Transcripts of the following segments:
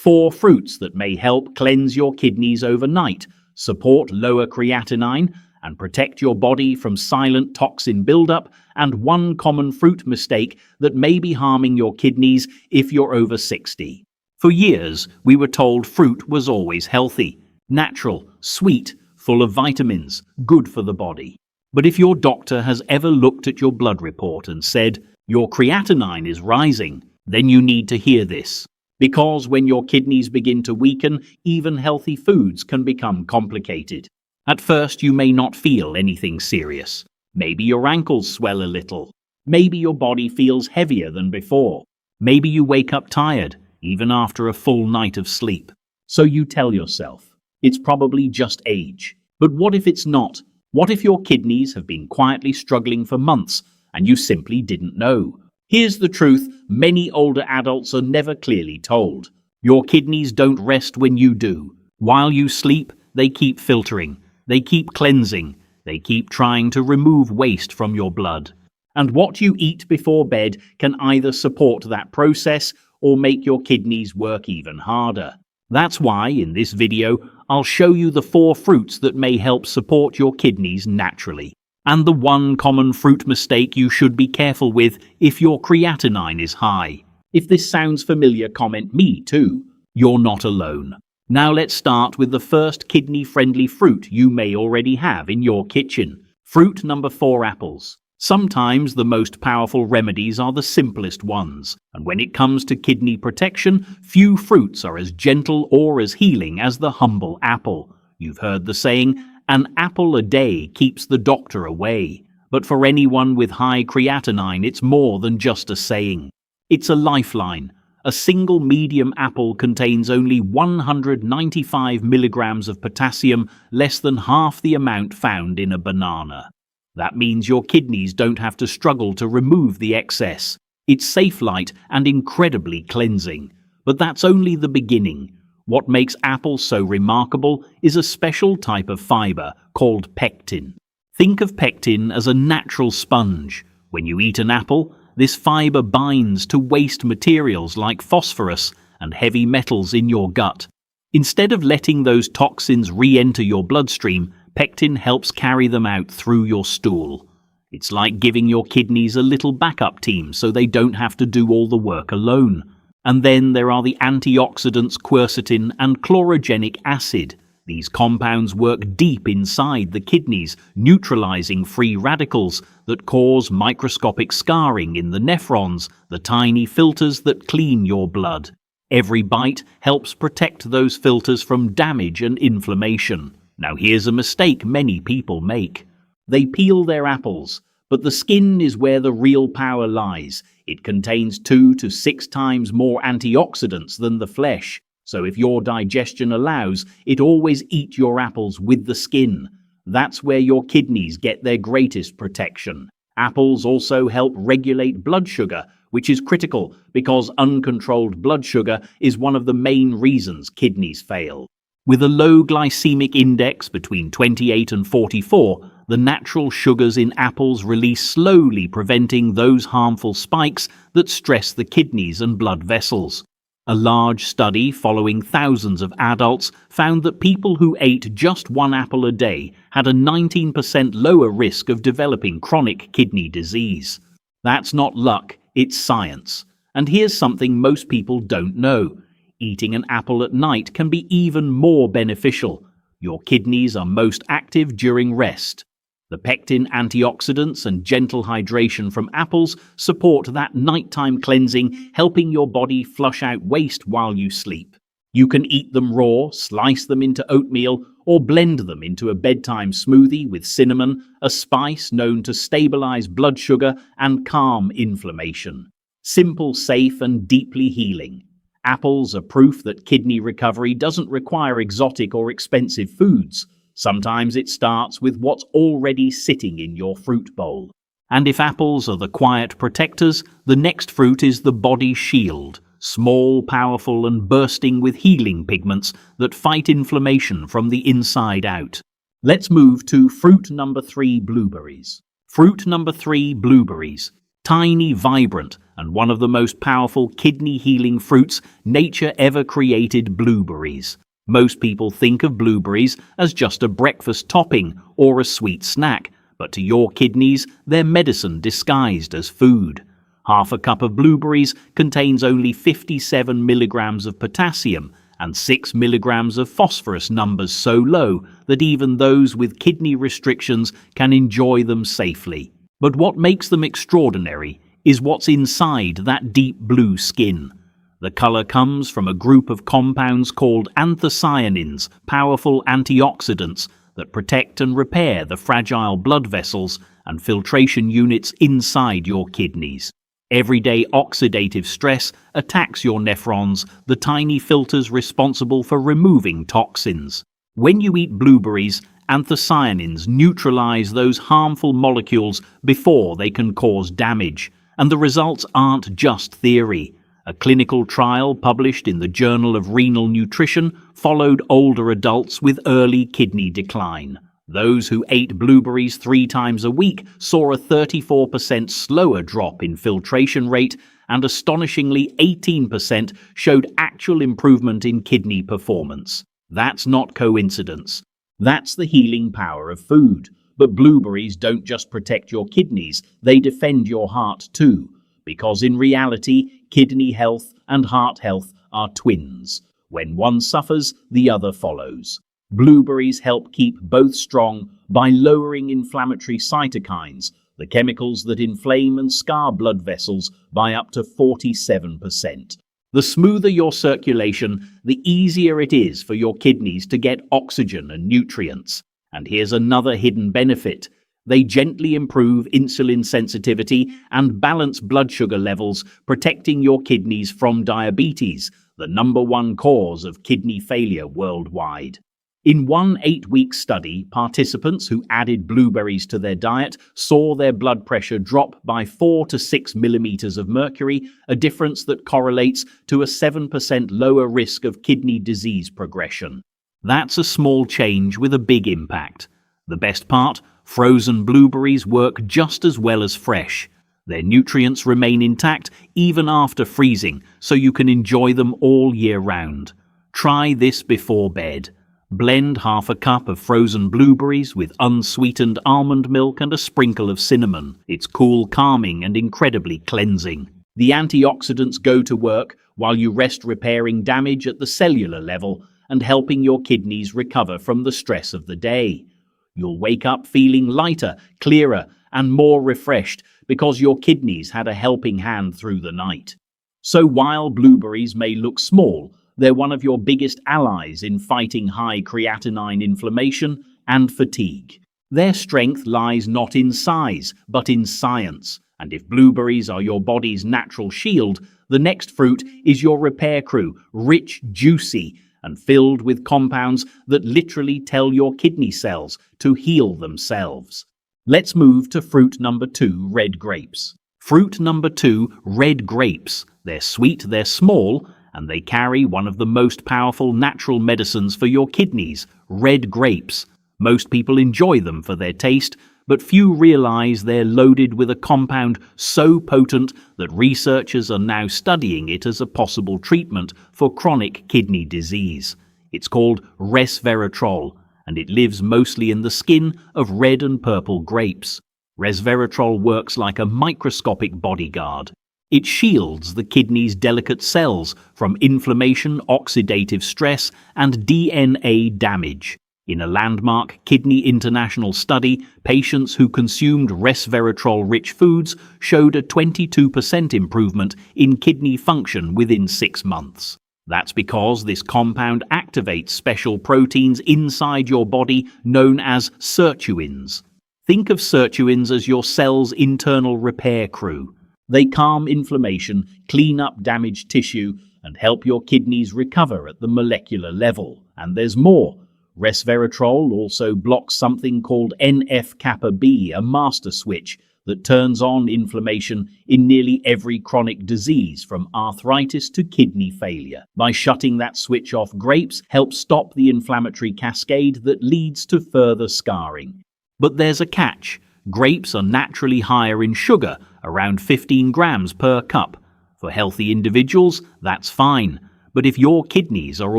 4 fruits that may help cleanse your kidneys overnight, support lower creatinine, and protect your body from silent toxin buildup, and 1 common fruit mistake that may be harming your kidneys if you're over 60. For years, we were told fruit was always healthy, natural, sweet, full of vitamins, good for the body. But if your doctor has ever looked at your blood report and said, your creatinine is rising, then you need to hear this. Because when your kidneys begin to weaken, even healthy foods can become complicated. At first, you may not feel anything serious. Maybe your ankles swell a little. Maybe your body feels heavier than before. Maybe you wake up tired, even after a full night of sleep. So you tell yourself, it's probably just age. But what if it's not? What if your kidneys have been quietly struggling for months and you simply didn't know? Here's the truth many older adults are never clearly told. Your kidneys don't rest when you do. While you sleep, they keep filtering. They keep cleansing. They keep trying to remove waste from your blood. And what you eat before bed can either support that process or make your kidneys work even harder. That's why, in this video, I'll show you the 4 fruits that may help support your kidneys naturally. And the 1 common fruit mistake you should be careful with if your creatinine is high. If this sounds familiar, comment me too. You're not alone. Now let's start with the first kidney-friendly fruit you may already have in your kitchen. Fruit number 4, apples. Sometimes the most powerful remedies are the simplest ones, and when it comes to kidney protection, few fruits are as gentle or as healing as the humble apple. You've heard the saying, an apple a day keeps the doctor away. But for anyone with high creatinine, it's more than just a saying. It's a lifeline. A single medium apple contains only 195 milligrams of potassium, less than half the amount found in a banana. That means your kidneys don't have to struggle to remove the excess. It's safe light and incredibly cleansing. But that's only the beginning. What makes apples so remarkable is a special type of fiber called pectin. Think of pectin as a natural sponge. When you eat an apple, this fiber binds to waste materials like phosphorus and heavy metals in your gut. Instead of letting those toxins re-enter your bloodstream, pectin helps carry them out through your stool. It's like giving your kidneys a little backup team so they don't have to do all the work alone. And then there are the antioxidants quercetin and chlorogenic acid. These compounds work deep inside the kidneys, neutralizing free radicals that cause microscopic scarring in the nephrons, the tiny filters that clean your blood. Every bite helps protect those filters from damage and inflammation. Now here's a mistake many people make. They peel their apples, but the skin is where the real power lies. It contains 2 to 6 times more antioxidants than the flesh. So if your digestion allows, it always eat your apples with the skin. That's where your kidneys get their greatest protection. Apples also help regulate blood sugar, which is critical because uncontrolled blood sugar is one of the main reasons kidneys fail. With a low glycemic index between 28 and 44, the natural sugars in apples release slowly, preventing those harmful spikes that stress the kidneys and blood vessels. A large study following thousands of adults found that people who ate just 1 apple a day had a 19% lower risk of developing chronic kidney disease. That's not luck, it's science. And here's something most people don't know. Eating an apple at night can be even more beneficial. Your kidneys are most active during rest. The pectin antioxidants and gentle hydration from apples support that nighttime cleansing, helping your body flush out waste while you sleep. You can eat them raw, slice them into oatmeal, or blend them into a bedtime smoothie with cinnamon, a spice known to stabilize blood sugar and calm inflammation. Simple, safe, and deeply healing. Apples are proof that kidney recovery doesn't require exotic or expensive foods. Sometimes it starts with what's already sitting in your fruit bowl. And if apples are the quiet protectors, the next fruit is the body shield. Small, powerful, and bursting with healing pigments that fight inflammation from the inside out. Let's move to fruit number 3, blueberries. Fruit number 3, blueberries. Tiny, vibrant, and one of the most powerful kidney-healing fruits nature ever created, blueberries. Most people think of blueberries as just a breakfast topping or a sweet snack, but to your kidneys, they're medicine disguised as food. Half a cup of blueberries contains only 57 milligrams of potassium and 6 milligrams of phosphorus, numbers so low that even those with kidney restrictions can enjoy them safely. But what makes them extraordinary is what's inside that deep blue skin. The color comes from a group of compounds called anthocyanins, powerful antioxidants that protect and repair the fragile blood vessels and filtration units inside your kidneys. Everyday oxidative stress attacks your nephrons, the tiny filters responsible for removing toxins. When you eat blueberries, anthocyanins neutralize those harmful molecules before they can cause damage. And the results aren't just theory. A clinical trial published in the Journal of Renal Nutrition followed older adults with early kidney decline. Those who ate blueberries 3 times a week saw a 34% slower drop in filtration rate, and astonishingly 18% showed actual improvement in kidney performance. That's not coincidence. That's the healing power of food. But blueberries don't just protect your kidneys, they defend your heart too. Because in reality, kidney health and heart health are twins. When one suffers, the other follows. Blueberries help keep both strong by lowering inflammatory cytokines, the chemicals that inflame and scar blood vessels, by up to 47%. The smoother your circulation, the easier it is for your kidneys to get oxygen and nutrients. And here's another hidden benefit. They gently improve insulin sensitivity and balance blood sugar levels, protecting your kidneys from diabetes, the #1 cause of kidney failure worldwide. In one 8-week study, participants who added blueberries to their diet saw their blood pressure drop by 4 to 6 millimeters of mercury, a difference that correlates to a 7% lower risk of kidney disease progression. That's a small change with a big impact. The best part? Frozen blueberries work just as well as fresh. Their nutrients remain intact even after freezing, so you can enjoy them all year round. Try this before bed. Blend half a cup of frozen blueberries with unsweetened almond milk and a sprinkle of cinnamon. It's cool, calming, and incredibly cleansing. The antioxidants go to work while you rest, repairing damage at the cellular level and helping your kidneys recover from the stress of the day. You'll wake up feeling lighter, clearer, and more refreshed because your kidneys had a helping hand through the night. So while blueberries may look small, they're one of your biggest allies in fighting high creatinine inflammation and fatigue. Their strength lies not in size, but in science. And if blueberries are your body's natural shield, the next fruit is your repair crew, rich, juicy, and filled with compounds that literally tell your kidney cells to heal themselves. Let's move to fruit number 2, red grapes. Fruit number 2, red grapes. They're sweet, they're small, and they carry one of the most powerful natural medicines for your kidneys, red grapes. Most people enjoy them for their taste, but few realize they're loaded with a compound so potent that researchers are now studying it as a possible treatment for chronic kidney disease. It's called resveratrol, and it lives mostly in the skin of red and purple grapes. Resveratrol works like a microscopic bodyguard. It shields the kidney's delicate cells from inflammation, oxidative stress, and DNA damage. In a landmark Kidney International study, patients who consumed resveratrol-rich foods showed a 22% improvement in kidney function within 6 months. That's because this compound activates special proteins inside your body known as sirtuins. Think of sirtuins as your cell's internal repair crew. They calm inflammation, clean up damaged tissue, and help your kidneys recover at the molecular level. And there's more. Resveratrol also blocks something called NF-kappa B, a master switch that turns on inflammation in nearly every chronic disease, from arthritis to kidney failure. By shutting that switch off, grapes help stop the inflammatory cascade that leads to further scarring. But there's a catch. grapes are naturally higher in sugar, around 15 grams per cup. For healthy individuals, that's fine. But if your kidneys are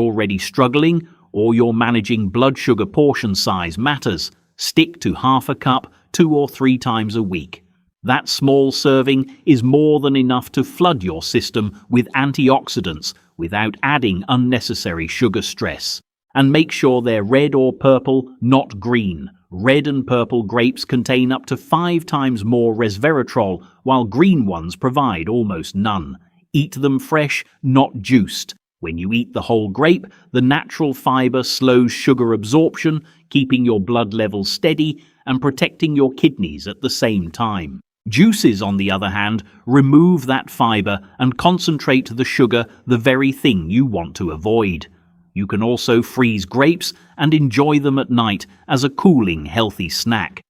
already struggling or you're managing blood sugar portion size matters, stick to half a cup 2 or 3 times a week. That small serving is more than enough to flood your system with antioxidants without adding unnecessary sugar stress. And make sure they're red or purple, not green. Red and purple grapes contain up to 5 times more resveratrol, while green ones provide almost none. Eat them fresh, not juiced. When you eat the whole grape, the natural fiber slows sugar absorption, keeping your blood levels steady and protecting your kidneys at the same time. Juices, on the other hand, remove that fiber and concentrate the sugar, the very thing you want to avoid. You can also freeze grapes and enjoy them at night as a cooling, healthy snack.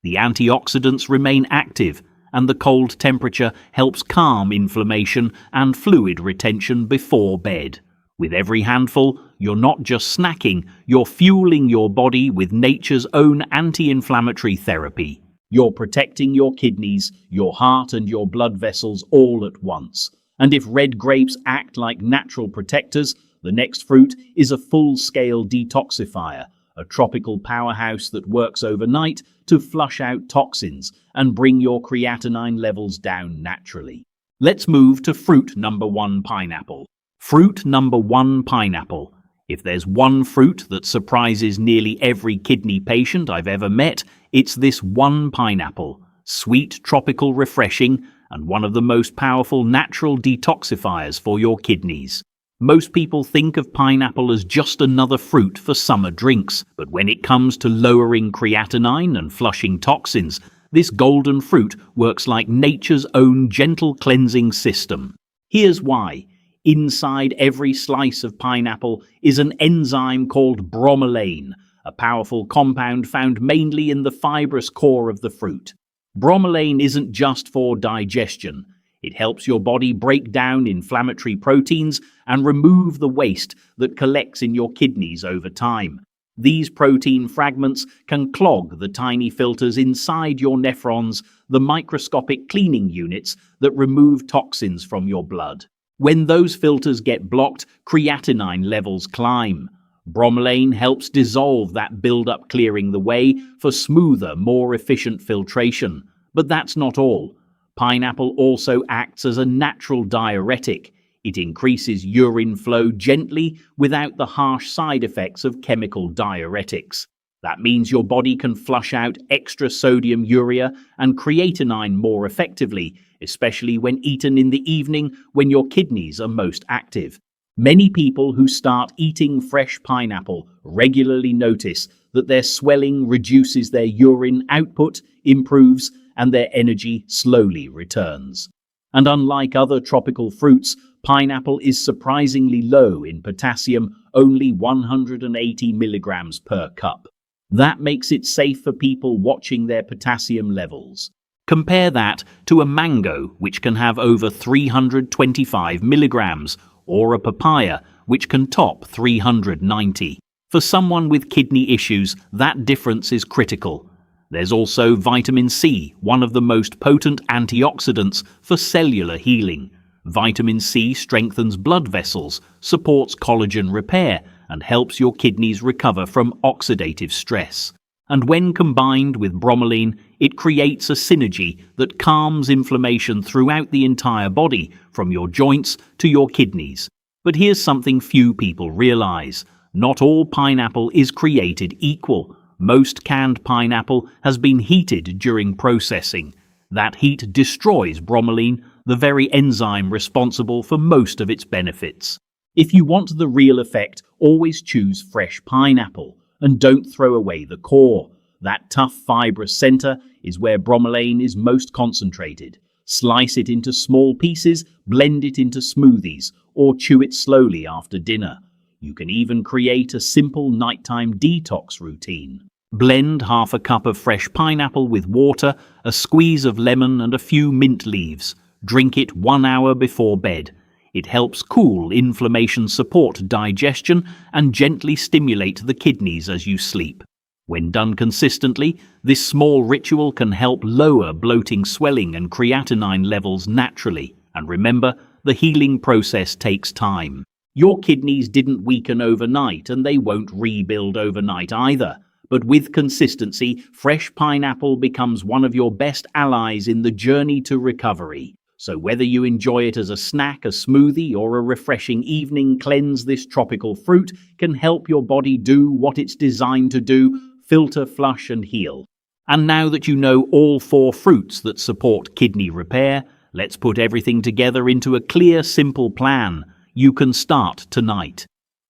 The antioxidants remain active, and the cold temperature helps calm inflammation and fluid retention before bed. With every handful, you're not just snacking, you're fueling your body with nature's own anti-inflammatory therapy. You're protecting your kidneys, your heart and your blood vessels all at once. And if red grapes act like natural protectors, the next fruit is a full-scale detoxifier, a tropical powerhouse that works overnight to flush out toxins and bring your creatinine levels down naturally. Let's move to fruit number 1, pineapple. Fruit number 1, pineapple. If there's one fruit that surprises nearly every kidney patient I've ever met, it's this one pineapple. Sweet, tropical, refreshing, and one of the most powerful natural detoxifiers for your kidneys. Most people think of pineapple as just another fruit for summer drinks, but when it comes to lowering creatinine and flushing toxins, this golden fruit works like nature's own gentle cleansing system. Here's why. Inside every slice of pineapple is an enzyme called bromelain, a powerful compound found mainly in the fibrous core of the fruit. Bromelain isn't just for digestion. It helps your body break down inflammatory proteins and remove the waste that collects in your kidneys over time. These protein fragments can clog the tiny filters inside your nephrons, the microscopic cleaning units that remove toxins from your blood. When those filters get blocked, creatinine levels climb. Bromelain helps dissolve that buildup, clearing the way for smoother, more efficient filtration. But that's not all. Pineapple also acts as a natural diuretic. It increases urine flow gently without the harsh side effects of chemical diuretics. That means your body can flush out extra sodium urea and creatinine more effectively, especially when eaten in the evening when your kidneys are most active. Many people who start eating fresh pineapple regularly notice that their swelling reduces, their urine output improves, and their energy slowly returns. And unlike other tropical fruits, pineapple is surprisingly low in potassium, only 180 milligrams per cup. That makes it safe for people watching their potassium levels. Compare that to a mango, which can have over 325 milligrams, or a papaya, which can top 390. For someone with kidney issues, that difference is critical. There's also vitamin C, one of the most potent antioxidants for cellular healing. Vitamin C strengthens blood vessels, supports collagen repair, and helps your kidneys recover from oxidative stress. And when combined with bromelain, it creates a synergy that calms inflammation throughout the entire body, from your joints to your kidneys. But here's something few people realize. Not all pineapple is created equal. Most canned pineapple has been heated during processing. That heat destroys bromelain, the very enzyme responsible for most of its benefits. If you want the real effect, always choose fresh pineapple. And don't throw away the core. That tough, fibrous center is where bromelain is most concentrated. Slice it into small pieces, blend it into smoothies, or chew it slowly after dinner. You can even create a simple nighttime detox routine. Blend half a cup of fresh pineapple with water, a squeeze of lemon, and a few mint leaves. Drink it 1 hour before bed. It helps cool inflammation, support digestion, and gently stimulate the kidneys as you sleep. When done consistently, this small ritual can help lower bloating, swelling, and creatinine levels naturally. And remember, the healing process takes time. Your kidneys didn't weaken overnight, and they won't rebuild overnight either. But with consistency, fresh pineapple becomes one of your best allies in the journey to recovery. So whether you enjoy it as a snack, a smoothie, or a refreshing evening cleanse, this tropical fruit can help your body do what it's designed to do: filter, flush, and heal. And now that you know all 4 fruits that support kidney repair, let's put everything together into a clear, simple plan. You can start tonight.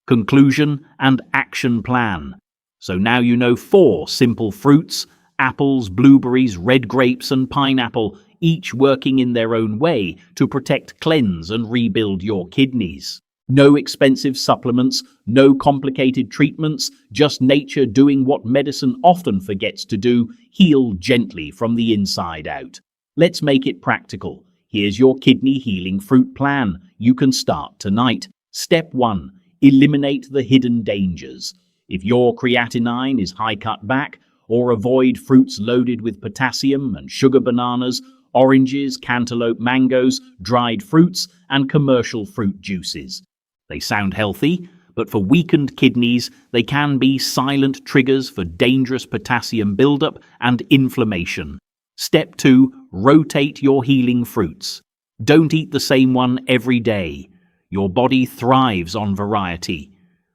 Conclusion and action plan. So now you know 4 simple fruits: apples, blueberries, red grapes, and pineapple, each working in their own way to protect, cleanse, and rebuild your kidneys. No expensive supplements, no complicated treatments, just nature doing what medicine often forgets to do: heal gently from the inside out. Let's make it practical. Here's your kidney healing fruit plan. You can start tonight. Step 1. Eliminate the hidden dangers. If your creatinine is high, cut back, or avoid fruits loaded with potassium and sugar: bananas, oranges, cantaloupe, mangoes, dried fruits, and commercial fruit juices. They sound healthy, but for weakened kidneys, they can be silent triggers for dangerous potassium buildup and inflammation. Step 2. Rotate your healing fruits. Don't eat the same one every day. Your body thrives on variety.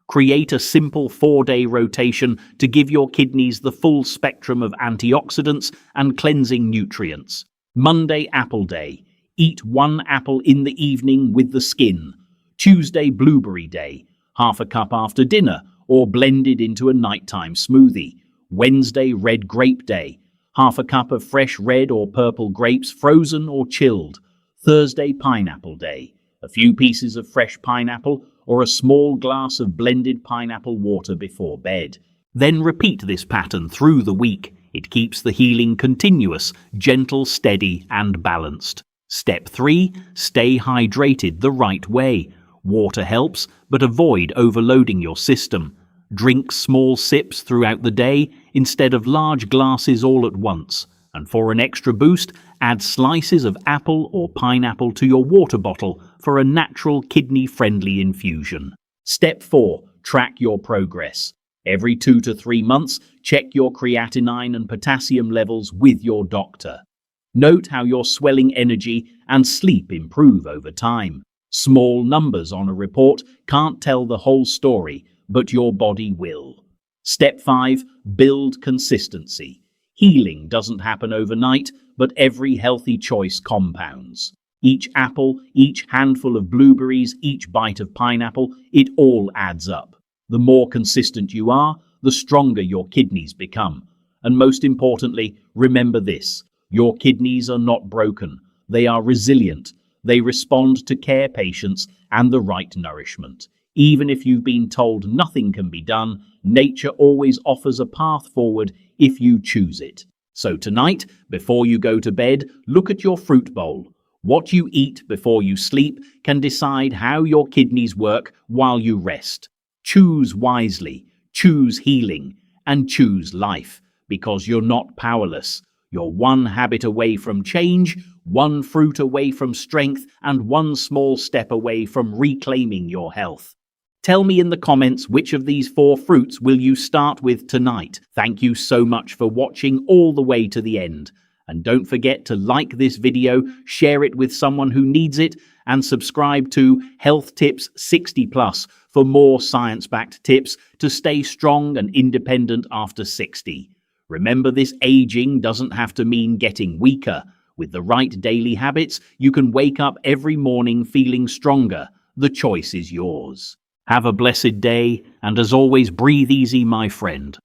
Create a simple 4-day rotation to give your kidneys the full spectrum of antioxidants and cleansing nutrients. Monday, apple day. Eat 1 apple in the evening with the skin. Tuesday, blueberry day. Half a cup after dinner or blended into a nighttime smoothie. Wednesday, red grape day. Half a cup of fresh red or purple grapes, frozen or chilled. Thursday, pineapple day. A few pieces of fresh pineapple or a small glass of blended pineapple water before bed. Then repeat this pattern through the week. It keeps the healing continuous, gentle, steady, and balanced. Step 3. Stay hydrated the right way. Water helps, but avoid overloading your system. Drink small sips throughout the day instead of large glasses all at once. And for an extra boost, add slices of apple or pineapple to your water bottle for a natural kidney-friendly infusion. Step 4. Track your progress. Every 2 to 3 months, check your creatinine and potassium levels with your doctor. Note how your swelling, energy, and sleep improve over time. Small numbers on a report can't tell the whole story, but your body will. Step 5. Build consistency. Healing doesn't happen overnight, but every healthy choice compounds. Each apple, each handful of blueberries, each bite of pineapple, it all adds up. The more consistent you are, the stronger your kidneys become. And most importantly, remember this: your kidneys are not broken. They are resilient. They respond to care, patience, and the right nourishment. Even if you've been told nothing can be done, nature always offers a path forward if you choose it. So tonight, before you go to bed, look at your fruit bowl. What you eat before you sleep can decide how your kidneys work while you rest. Choose wisely, choose healing, and choose life, because you're not powerless. You're 1 habit away from change, 1 fruit away from strength, and 1 small step away from reclaiming your health. Tell me in the comments which of these 4 fruits will you start with tonight. Thank you so much for watching all the way to the end. And don't forget to like this video, share it with someone who needs it, and subscribe to Health Tips 60+ for more science-backed tips to stay strong and independent after 60. Remember, this aging doesn't have to mean getting weaker. With the right daily habits, you can wake up every morning feeling stronger. The choice is yours. Have a blessed day, and as always, breathe easy, my friend.